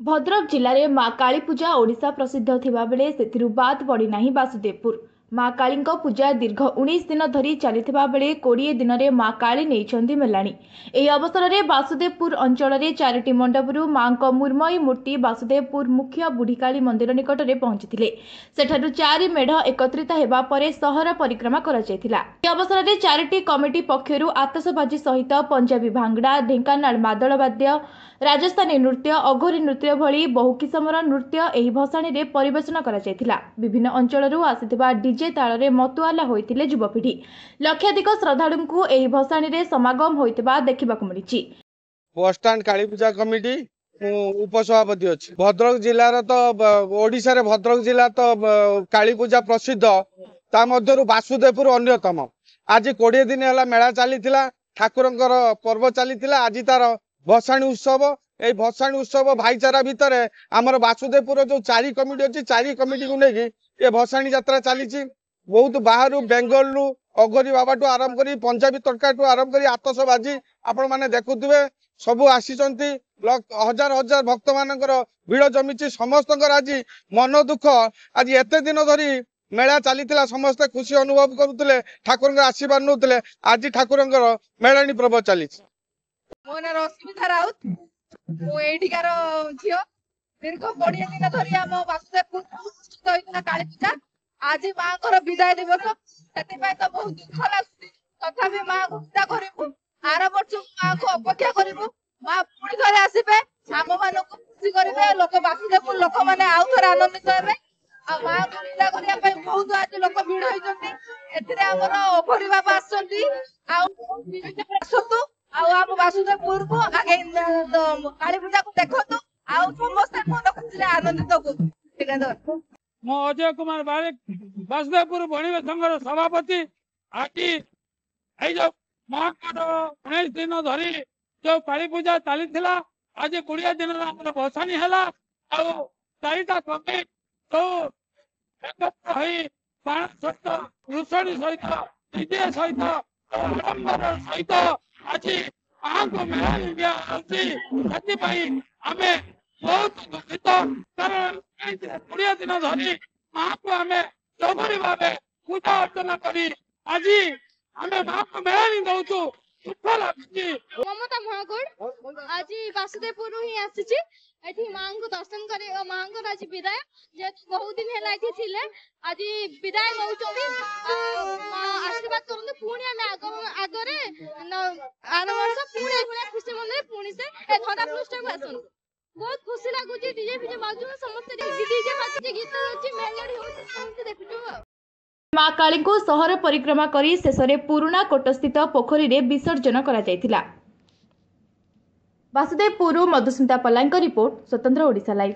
भद्रक जिले में माँ काली पूजा ओडिशा प्रसिद्ध थिबा बेले सेथिरु बाद पड़ी नाही वासुदेवपुर। माँ काली पूजा दीर्घ 19 दिन धरी चलिथिबा बेले 20 दिन में माँ काली नेइछंती मेलाणी। एही अवसर में वासुदेवपुर अंचल में 4टी मंडपरू माँ मृण्मयी मूर्ति वासुदेवपुर मुख्य बुढ़ीकाली मंदिर निकट में पहुंची। सेठारु 4 मेढ़ एकत्रित हेबा परे सहर परिक्रमा करा जायतिला। एही अवसर में 4टी कमिटी पक्षरु आतशबाजी सहित पंजाबी भांगड़ा, ढेंकानाल मादल वाद्य, राजस्थानी नृत्य, अघोरी नृत्य भली बहु किसमर नृत्य एही भसाणी रे परिवेषण करा जायतिला। विभिन्न अंचलरू आसिथिबा डीजे ताଳରେ मतुआला होइतिले युवपीढ़ी। लक्षाधिक श्रद्धालुंकु एही भसाणी रे समागम होइतिबा देखिबाकु मिलिछि। बसस्टाण्ड काली पूजा कमिटी उपसभापति अच्छी भद्रक जिलार तो ओडिशा रे भद्रक जिला तो काली पूजा प्रसिद्ध ता मध्यरु वासुदेवपुर अन्यतम। आज 20 दिन है मेला चली ठाकुरंकर पर्व चली आज तार भसाणी उत्सव। ए भसाणी उत्सव भाईचारा भितर आमर वासुदेवपुर जो 4 कमिटी अच्छी 4 कमिटी को लेकिन ये भसाणी यात्रा चली बहुत बाहर बेंगलु अघोरी बाबा टू आरंभ करी पंजाबी तड़का टू आरंभ करी आतशबाजी आपण माने देखुथिबे सबु आसीचंती। हजार हजार भक्त मानकर भीड़ जमी समस्त आज मन दुख आज एते दिन धरी मेला चली समस्ते खुशी अनुभव करुले ठाकुर आशीर्वाद नौले। आज ठाकुर मेलाणी पर्व चली। मो ना रश्मिता राउत मो एठिकार झियो दीर्घ 20 दिन धरी आम वासुदेवपुर काली पूजा आज माँ विदाय दिवस से तो बहुत दुख लगुच। तथापि माँ को पूजा करूँ आर वर्ष माँ को अपेक्षा करूँ माँ पुणी थे आसबे आम मान खुशी करेंगे लोक वासुदेवपुर लोक मैंने आउ थे आनंदित हे माँ को पूजा करने बहुत आज लोक भिड़ होती अघोरी बाबा आसतु आम वासुदेवपुर को आगे काली पूजा को देखु समस्त मन खुशी आनंदित हो। मो अजय कुमार बारिक वासुदेवपुर बणिक संघर सभापति। आज जो महाकाल 19 दिन धरी जो काली पूजा चली आज 20 दिन भसाणी है 4टा कमिटी तो एकत्र बाण सहित रुषणी सहित डीजे सहित आडंबर सहित आज माँ को मेलाणी दिखाई आम बहुत दुखित कारण 20 दिन धरी माँ को आम जबरी भाव पूजा अर्चना करी आज आम माँ को मेलाणी दौचु दुख लगी। ममता महागुड़ आज वासुदेवपुर ही आसी माँ को दर्शन कर माँ को आज विदाय जेहेतु बहुत दिन है आज विदाय नौ आशीर्वाद करूँ पुणी आम आगे आर वर्ष पुणी खुशी मन पुणी से धरा पृष्ठ को आसନ୍ତୁ। बहुत खुशी लगुच डीजे फिजे बाजू समस्त डीजे बाजू गीत होची मेलोडी होची देखुछु। माँ काली को सहर परिक्रमा करी शेषरे पुराना कोटस्थित पोखरी रे विसर्जन करा जायतिला। वासुदेवपुर मधुस्मिता पल्लांक रिपोर्ट स्वतंत्र ओडिशा लाइव।